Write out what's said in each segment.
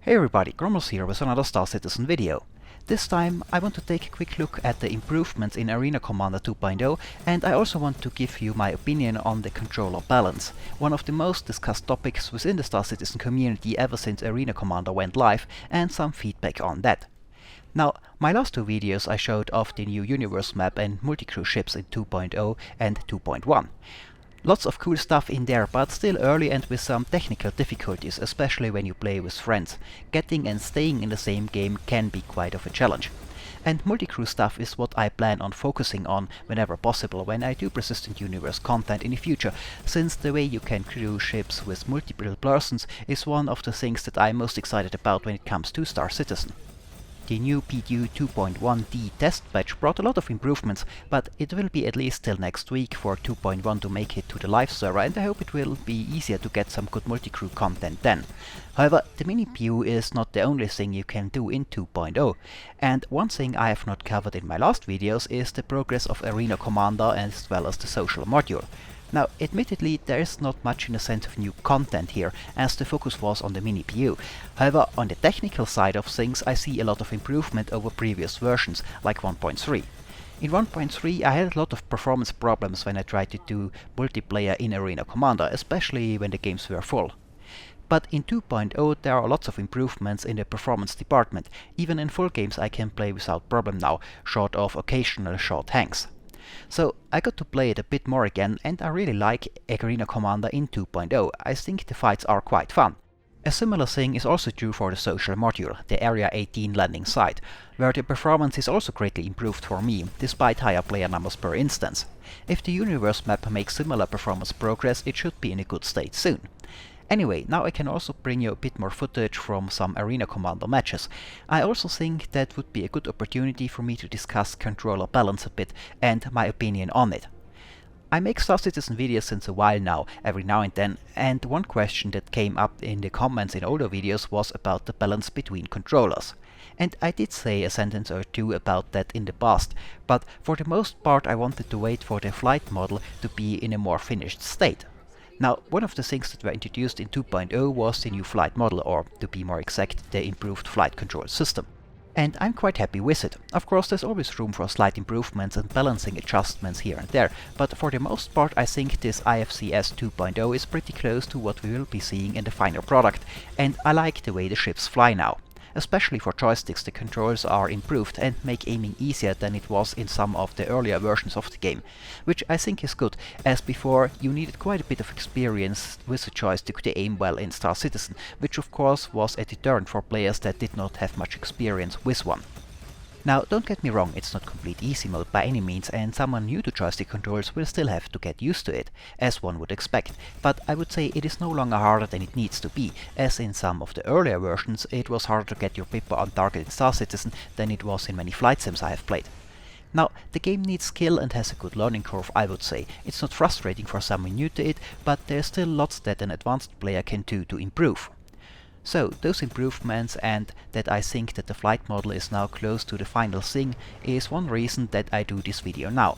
Hey everybody, Grommel's here with another Star Citizen video. This time I want to take a quick look at the improvements in Arena Commander 2.0, and I also want to give you my opinion on the controller balance, one of the most discussed topics within the Star Citizen community ever since Arena Commander went live, and some feedback on that. Now, my last two videos I showed off the new universe map and multi-crew ships in 2.0 and 2.1. Lots of cool stuff in there, but still early and with some technical difficulties, especially when you play with friends. Getting and staying in the same game can be quite of a challenge. And multi-crew stuff is what I plan on focusing on whenever possible when I do persistent universe content in the future, since the way you can crew ships with multiple persons is one of the things that I'm most excited about when it comes to Star Citizen. The new PDU 2.1D test patch brought a lot of improvements, but it will be at least till next week for 2.1 to make it to the live server, and I hope it will be easier to get some good multi-crew content then. However, the mini PU is not the only thing you can do in 2.0, and one thing I have not covered in my last videos is the progress of Arena Commander as well as the social module. Now, admittedly, there is not much in the sense of new content here, as the focus was on the mini PU. However, on the technical side of things, I see a lot of improvement over previous versions, like 1.3. In 1.3 I had a lot of performance problems when I tried to do multiplayer in Arena Commander, especially when the games were full. But in 2.0 there are lots of improvements in the performance department. Even in full games I can play without problem now, short of occasional short hangs. So I got to play it a bit more again, and I really like Arena Commander in 2.0. I think the fights are quite fun. A similar thing is also true for the social module, the Area 18 landing site, where the performance is also greatly improved for me, despite higher player numbers per instance. If the universe map makes similar performance progress, it should be in a good state soon. Anyway, now I can also bring you a bit more footage from some Arena Commander matches. I also think that would be a good opportunity for me to discuss controller balance a bit and my opinion on it. I make Star Citizen videos since a while now, every now and then, and one question that came up in the comments in older videos was about the balance between controllers. And I did say a sentence or two about that in the past, but for the most part I wanted to wait for the flight model to be in a more finished state. Now, one of the things that were introduced in 2.0 was the new flight model, or to be more exact, the improved flight control system. And I'm quite happy with it. Of course, there's always room for slight improvements and balancing adjustments here and there, but for the most part I think this IFCS 2.0 is pretty close to what we will be seeing in the final product, and I like the way the ships fly now. Especially for joysticks, the controls are improved and make aiming easier than it was in some of the earlier versions of the game, which I think is good, as before you needed quite a bit of experience with the joystick to aim well in Star Citizen, which of course was a deterrent for players that did not have much experience with one. Now, don't get me wrong, it's not complete easy mode by any means, and someone new to joystick controls will still have to get used to it, as one would expect, but I would say it is no longer harder than it needs to be, as in some of the earlier versions it was harder to get your paper on target in Star Citizen than it was in many flight sims I have played. Now, the game needs skill and has a good learning curve, I would say. It's not frustrating for someone new to it, but there's still lots that an advanced player can do to improve. So, those improvements and that I think that the flight model is now close to the final thing is one reason that I do this video now.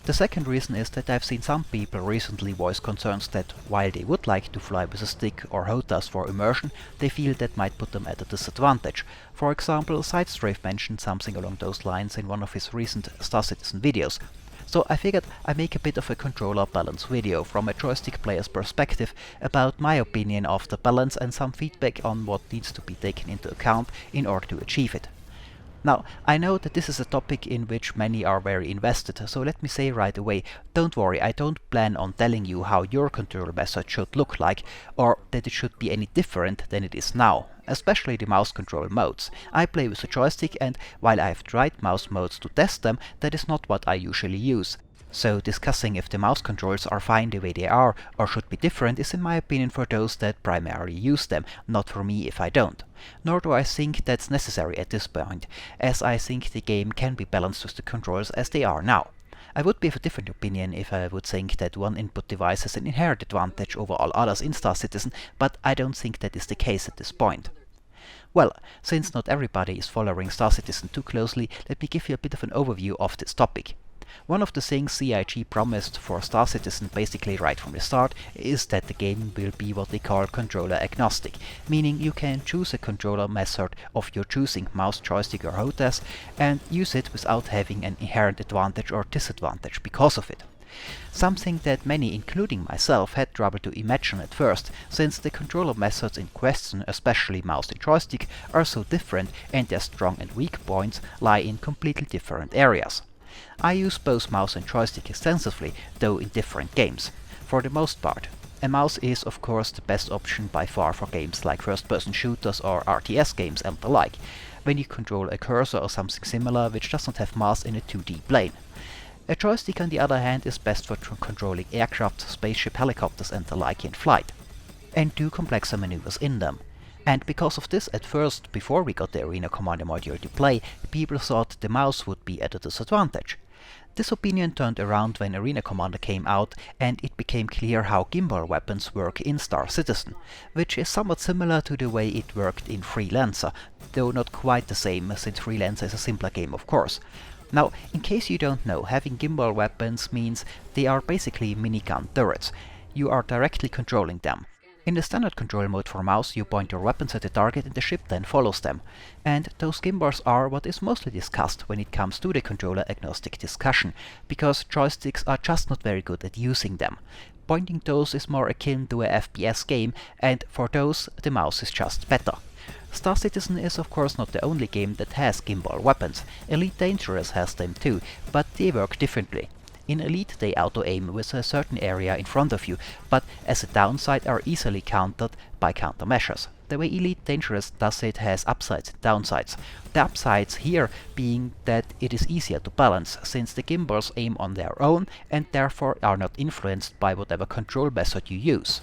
The second reason is that I've seen some people recently voice concerns that while they would like to fly with a stick or HOTAS for immersion, they feel that might put them at a disadvantage. For example, Sidestrafe mentioned something along those lines in one of his recent Star Citizen videos. So I figured I'd make a bit of a controller balance video from a joystick player's perspective about my opinion of the balance and some feedback on what needs to be taken into account in order to achieve it. Now, I know that this is a topic in which many are very invested, so let me say right away, don't worry, I don't plan on telling you how your control method should look like, or that it should be any different than it is now, especially the mouse control modes. I play with a joystick, and while I have tried mouse modes to test them, that is not what I usually use. So discussing if the mouse controls are fine the way they are, or should be different, is in my opinion for those that primarily use them, not for me if I don't. Nor do I think that's necessary at this point, as I think the game can be balanced with the controls as they are now. I would be of a different opinion if I would think that one input device has an inherent advantage over all others in Star Citizen, but I don't think that is the case at this point. Well, since not everybody is following Star Citizen too closely, let me give you a bit of an overview of this topic. One of the things CIG promised for Star Citizen basically right from the start is that the game will be what they call controller agnostic, meaning you can choose a controller method of your choosing, mouse, joystick or HOTAS, and use it without having an inherent advantage or disadvantage because of it. Something that many, including myself, had trouble to imagine at first, since the controller methods in question, especially mouse and joystick, are so different and their strong and weak points lie in completely different areas. I use both mouse and joystick extensively, though in different games, for the most part. A mouse is of course the best option by far for games like first-person shooters or RTS games and the like, when you control a cursor or something similar which does not have mass in a 2D plane. A joystick on the other hand is best for controlling aircraft, spaceship, helicopters and the like in flight, and do complexer maneuvers in them. And because of this, at first, before we got the Arena Commander module to play, people thought the mouse would be at a disadvantage. This opinion turned around when Arena Commander came out and it became clear how gimbal weapons work in Star Citizen, which is somewhat similar to the way it worked in Freelancer, though not quite the same since Freelancer is a simpler game of course. Now, in case you don't know, having gimbal weapons means they are basically minigun turrets. You are directly controlling them. In the standard control mode for mouse, you point your weapons at the target and the ship then follows them. And those gimbals are what is mostly discussed when it comes to the controller agnostic discussion, because joysticks are just not very good at using them. Pointing those is more akin to a FPS game, and for those the mouse is just better. Star Citizen is of course not the only game that has gimbal weapons. Elite Dangerous has them too, but they work differently. In Elite they auto-aim with a certain area in front of you, but as a downside are easily countered by countermeasures. The way Elite Dangerous does it has upsides and downsides. The upsides here being that it is easier to balance, since the gimbals aim on their own and therefore are not influenced by whatever control method you use.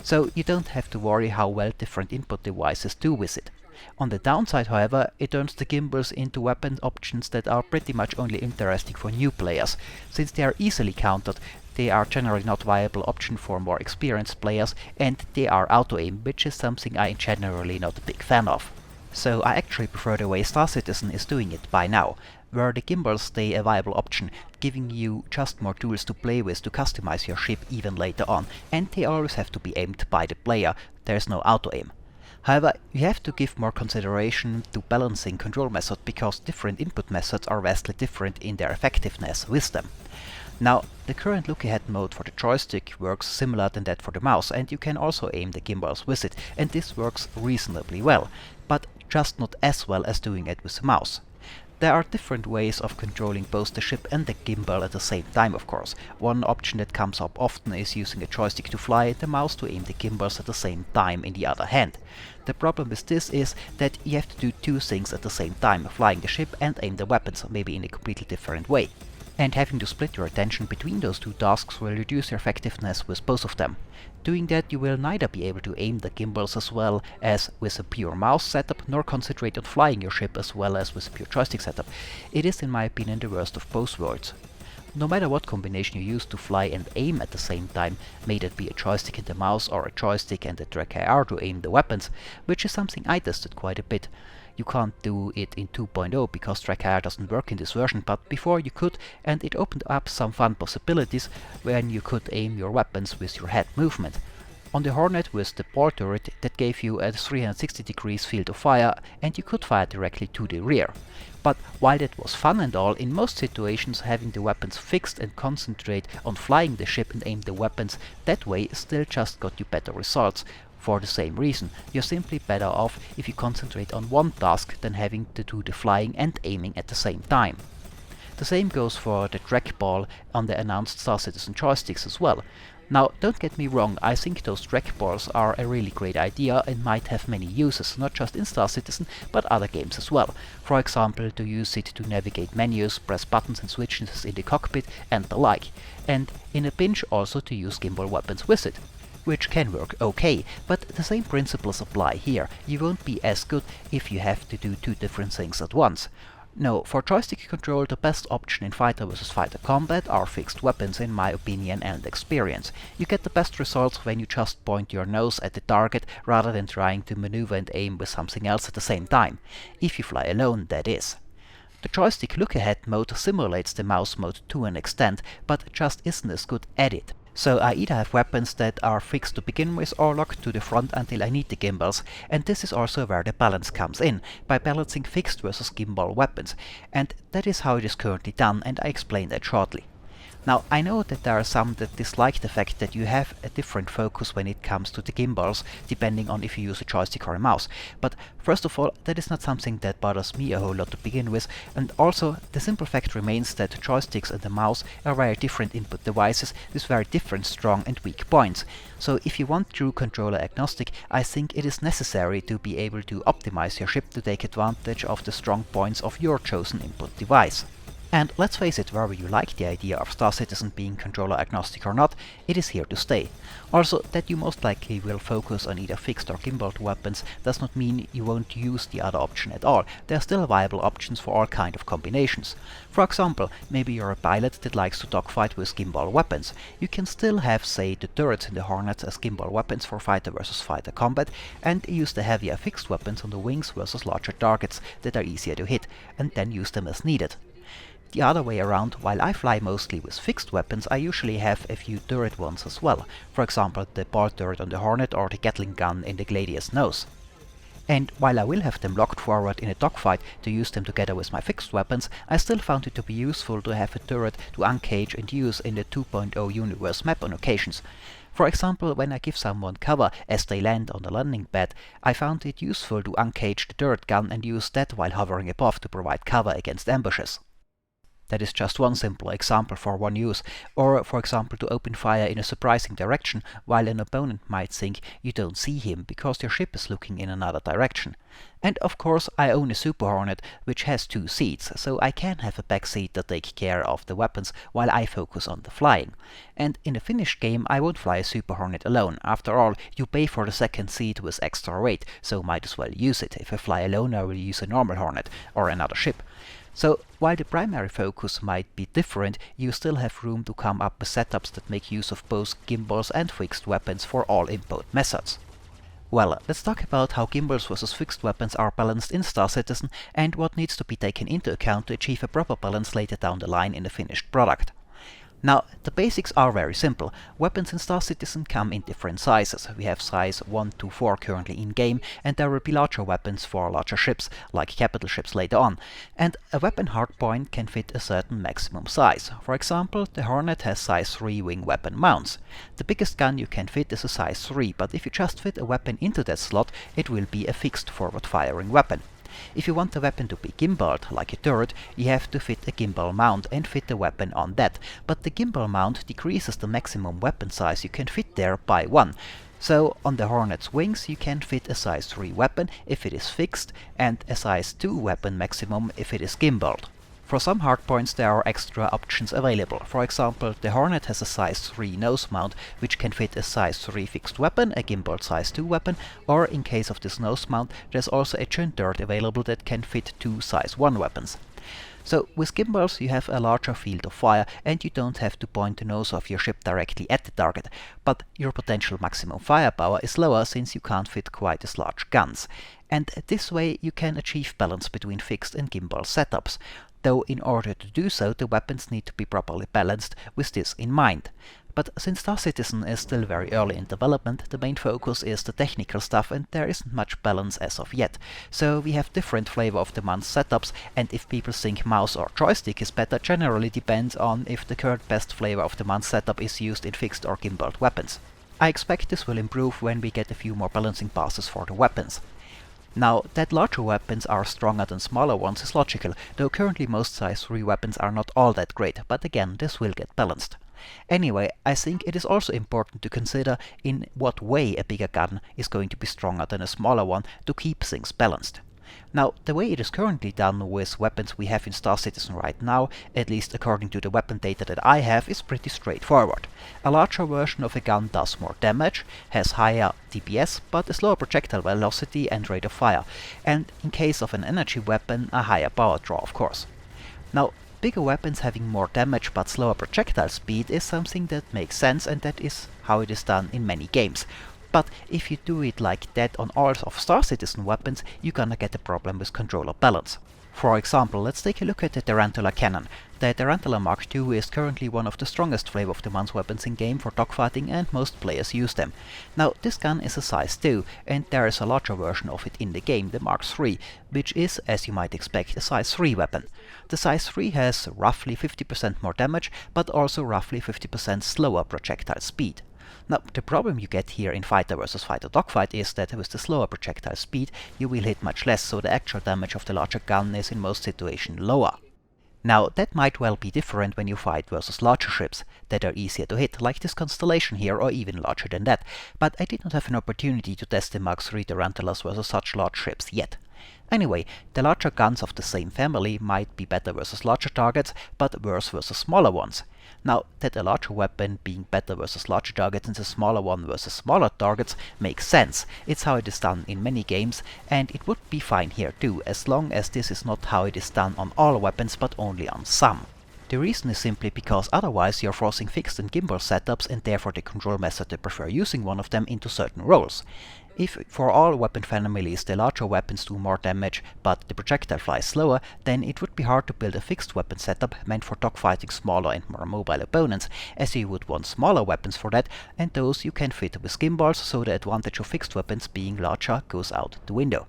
So you don't have to worry how well different input devices do with it. On the downside, however, it turns the gimbals into weapon options that are pretty much only interesting for new players. Since they are easily countered, they are generally not a viable option for more experienced players, and they are auto-aim, which is something I am generally not a big fan of. So I actually prefer the way Star Citizen is doing it by now, where the gimbals stay a viable option, giving you just more tools to play with to customize your ship even later on, and they always have to be aimed by the player, there's no auto-aim. However, you have to give more consideration to balancing control methods because different input methods are vastly different in their effectiveness with them. Now, the current look-ahead mode for the joystick works similar than that for the mouse, and you can also aim the gimbals with it, and this works reasonably well, but just not as well as doing it with the mouse. There are different ways of controlling both the ship and the gimbal at the same time, of course. One option that comes up often is using a joystick to fly and the mouse to aim the gimbals at the same time in the other hand. The problem with this is that you have to do two things at the same time, flying the ship and aim the weapons, maybe in a completely different way. And having to split your attention between those two tasks will reduce your effectiveness with both of them. Doing that, you will neither be able to aim the gimbals as well as with a pure mouse setup, nor concentrate on flying your ship as well as with a pure joystick setup. It is, in my opinion, the worst of both worlds. No matter what combination you use to fly and aim at the same time, may that be a joystick and a mouse or a joystick and a track IR to aim the weapons, which is something I tested quite a bit. You can't do it in 2.0 because track IR doesn't work in this version, but before you could, and it opened up some fun possibilities when you could aim your weapons with your head movement. On the Hornet with the ball turret, that gave you a 360 degrees field of fire and you could fire directly to the rear. But while that was fun and all, in most situations having the weapons fixed and concentrate on flying the ship and aim the weapons that way still just got you better results. For the same reason, you're simply better off if you concentrate on one task than having to do the flying and aiming at the same time. The same goes for the trackball on the announced Star Citizen joysticks as well. Now, don't get me wrong, I think those trackballs are a really great idea and might have many uses, not just in Star Citizen, but other games as well. For example, to use it to navigate menus, press buttons and switches in the cockpit and the like, and in a pinch also to use gimbal weapons with it. Which can work okay, but the same principles apply here. You won't be as good if you have to do two different things at once. No, for joystick control the best option in fighter vs fighter combat are fixed weapons in my opinion and experience. You get the best results when you just point your nose at the target rather than trying to maneuver and aim with something else at the same time. If you fly alone, that is. The joystick look-ahead mode simulates the mouse mode to an extent, but just isn't as good at it. So I either have weapons that are fixed to begin with or locked to the front until I need the gimbals, and this is also where the balance comes in, by balancing fixed versus gimbal weapons, and that is how it is currently done, and I explain that shortly. Now, I know that there are some that dislike the fact that you have a different focus when it comes to the gimbals, depending on if you use a joystick or a mouse. But first of all, that is not something that bothers me a whole lot to begin with, and also the simple fact remains that joysticks and the mouse are very different input devices with very different strong and weak points. So if you want true controller agnostic, I think it is necessary to be able to optimize your ship to take advantage of the strong points of your chosen input device. And let's face it, whether you like the idea of Star Citizen being controller agnostic or not, it is here to stay. Also, that you most likely will focus on either fixed or gimbaled weapons does not mean you won't use the other option at all. There are still viable options for all kind of combinations. For example, maybe you're a pilot that likes to dogfight with gimbal weapons. You can still have, say, the turrets in the Hornets as gimbal weapons for fighter versus fighter combat, and use the heavier fixed weapons on the wings versus larger targets that are easier to hit, and then use them as needed. The other way around, while I fly mostly with fixed weapons, I usually have a few turret ones as well, for example the ball turret on the Hornet or the Gatling gun in the Gladius nose. And while I will have them locked forward in a dogfight to use them together with my fixed weapons, I still found it to be useful to have a turret to uncage and use in the 2.0 universe map on occasions. For example, when I give someone cover as they land on the landing pad, I found it useful to uncage the turret gun and use that while hovering above to provide cover against ambushes. That is just one simple example for one use, or for example to open fire in a surprising direction while an opponent might think you don't see him because your ship is looking in another direction. And of course I own a Super Hornet which has 2 seats, so I can have a back seat to take care of the weapons while I focus on the flying. And in a finished game I won't fly a Super Hornet alone. After all, you pay for the second seat with extra weight, so might as well use it. If I fly alone I will use a normal Hornet or another ship. So, while the primary focus might be different, you still have room to come up with setups that make use of both gimbals and fixed weapons for all input methods. Well, let's talk about how gimbals versus fixed weapons are balanced in Star Citizen and what needs to be taken into account to achieve a proper balance later down the line in the finished product. Now, the basics are very simple. Weapons in Star Citizen come in different sizes. We have size 1 to 4 currently in-game, and there will be larger weapons for larger ships, like capital ships later on. And a weapon hardpoint can fit a certain maximum size. For example, the Hornet has size 3 wing weapon mounts. The biggest gun you can fit is a size 3, but if you just fit a weapon into that slot, it will be a fixed forward-firing weapon. If you want the weapon to be gimbaled, like a turret, you have to fit a gimbal mount and fit the weapon on that, but the gimbal mount decreases the maximum weapon size you can fit there by 1. So on the Hornet's wings you can fit a size 3 weapon if it is fixed, and a size 2 weapon maximum if it is gimbaled. For some hardpoints there are extra options available. For example, the Hornet has a size 3 nose mount, which can fit a size 3 fixed weapon, a gimbaled size 2 weapon, or in case of this nose mount, there's also a twin turret available that can fit 2 size 1 weapons. So with gimbals you have a larger field of fire and you don't have to point the nose of your ship directly at the target, but your potential maximum firepower is lower since you can't fit quite as large guns. And this way you can achieve balance between fixed and gimbal setups. Though in order to do so the weapons need to be properly balanced with this in mind. But since Star Citizen is still very early in development, the main focus is the technical stuff and there isn't much balance as of yet. So we have different flavor of the month setups, and if people think mouse or joystick is better generally depends on if the current best flavor of the month setup is used in fixed or gimbaled weapons. I expect this will improve when we get a few more balancing passes for the weapons. Now, that larger weapons are stronger than smaller ones is logical, though currently most size 3 weapons are not all that great, but again, this will get balanced. Anyway, I think it is also important to consider in what way a bigger gun is going to be stronger than a smaller one to keep things balanced. Now, the way it is currently done with weapons we have in Star Citizen right now, at least according to the weapon data that I have, is pretty straightforward. A larger version of a gun does more damage, has higher DPS, but a slower projectile velocity and rate of fire, and in case of an energy weapon, a higher power draw, of course. Now, bigger weapons having more damage but slower projectile speed is something that makes sense, and that is how it is done in many games. But if you do it like that on all of Star Citizen weapons, you're gonna get a problem with controller balance. For example, let's take a look at the Tarantula cannon. The Tarantula Mark II is currently one of the strongest Flavor of the Month weapons in game for dogfighting, and most players use them. Now, this gun is a size 2, and there is a larger version of it in the game, the Mark III, which is, as you might expect, a size 3 weapon. The size 3 has roughly 50% more damage, but also roughly 50% slower projectile speed. Now, the problem you get here in fighter versus fighter dogfight is that with the slower projectile speed, you will hit much less, so the actual damage of the larger gun is in most situations lower. Now, that might well be different when you fight versus larger ships that are easier to hit, like this Constellation here, or even larger than that, but I did not have an opportunity to test the Mark III Tarantulas versus such large ships yet. Anyway, the larger guns of the same family might be better versus larger targets, but worse versus smaller ones. Now, that a larger weapon being better versus larger targets and a smaller one versus smaller targets makes sense. It's how it is done in many games, and it would be fine here too, as long as this is not how it is done on all weapons but only on some. The reason is simply because otherwise you're forcing fixed and gimbal setups, and therefore the control method to prefer using one of them, into certain roles. If for all weapon families the larger weapons do more damage but the projectile flies slower, then it would be hard to build a fixed weapon setup meant for dogfighting smaller and more mobile opponents, as you would want smaller weapons for that, and those you can fit with gimbals, so the advantage of fixed weapons being larger goes out the window.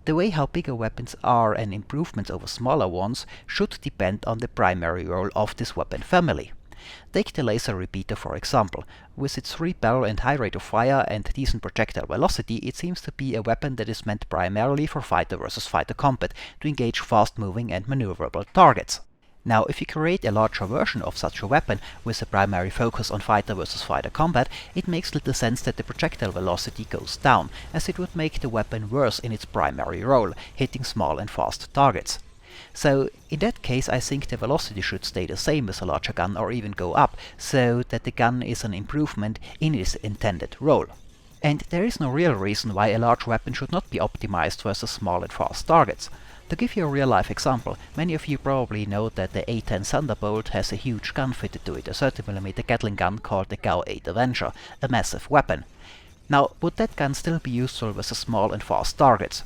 The way how bigger weapons are and improvements over smaller ones should depend on the primary role of this weapon family. Take the laser repeater for example. With its recoil and high rate of fire and decent projectile velocity, it seems to be a weapon that is meant primarily for fighter versus fighter combat, to engage fast-moving and maneuverable targets. Now, if you create a larger version of such a weapon with a primary focus on fighter versus fighter combat, it makes little sense that the projectile velocity goes down, as it would make the weapon worse in its primary role, hitting small and fast targets. So, in that case, I think the velocity should stay the same with a larger gun, or even go up, so that the gun is an improvement in its intended role. And there is no real reason why a large weapon should not be optimized versus small and fast targets. To give you a real-life example, many of you probably know that the A10 Thunderbolt has a huge gun fitted to it, a 30mm Gatling gun called the GAU-8 Avenger, a massive weapon. Now, would that gun still be useful versus small and fast targets?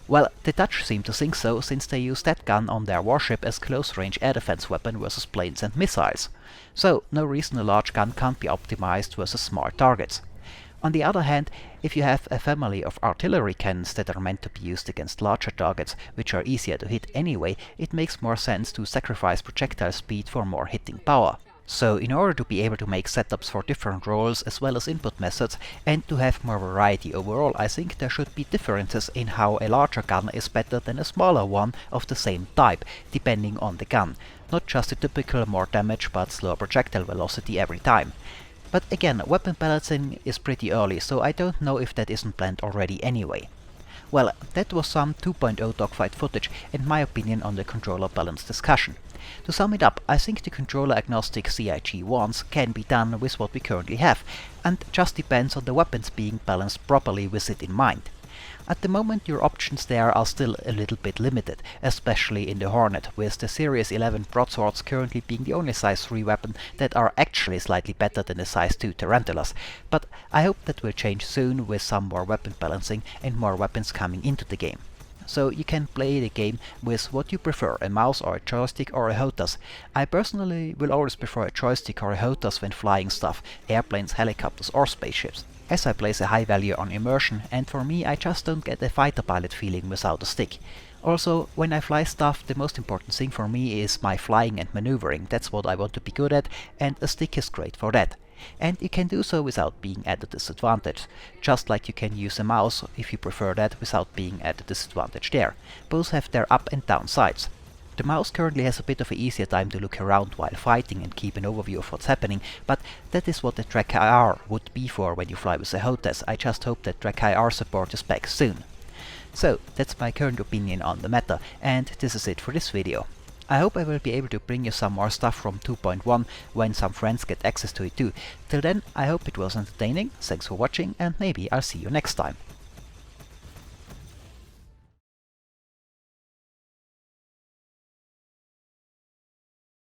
Well, the Dutch seem to think so, since they use that gun on their warship as close-range air defense weapon versus planes and missiles. So, no reason a large gun can't be optimized versus small targets. On the other hand, if you have a family of artillery cannons that are meant to be used against larger targets, which are easier to hit anyway, it makes more sense to sacrifice projectile speed for more hitting power. So, in order to be able to make setups for different roles as well as input methods, and to have more variety overall, I think there should be differences in how a larger gun is better than a smaller one of the same type, depending on the gun. Not just a typical more damage but slower projectile velocity every time. But again, weapon balancing is pretty early, so I don't know if that isn't planned already anyway. Well, that was some 2.0 dogfight footage and my opinion on the controller balance discussion. To sum it up, I think the controller agnostic CIG ones can be done with what we currently have, and just depends on the weapons being balanced properly with it in mind. At the moment your options there are still a little bit limited, especially in the Hornet, with the Series 11 broadswords currently being the only size 3 weapon that are actually slightly better than the size 2 Tarantulas, but I hope that will change soon with some more weapon balancing and more weapons coming into the game. So you can play the game with what you prefer, a mouse or a joystick or a HOTAS. I personally will always prefer a joystick or a HOTAS when flying stuff, airplanes, helicopters or spaceships, as I place a high value on immersion, and for me I just don't get a fighter pilot feeling without a stick. Also, when I fly stuff, the most important thing for me is my flying and maneuvering. That's what I want to be good at, and a stick is great for that. And you can do so without being at a disadvantage, just like you can use a mouse if you prefer that without being at a disadvantage there. Both have their up and down sides. The mouse currently has a bit of an easier time to look around while fighting and keep an overview of what's happening, but that is what the Track IR would be for when you fly with a HOTAS. I just hope that Track IR support is back soon. So, that's my current opinion on the matter, and this is it for this video. I hope I will be able to bring you some more stuff from 2.1 when some friends get access to it too. Till then, I hope it was entertaining, thanks for watching, and maybe I'll see you next time.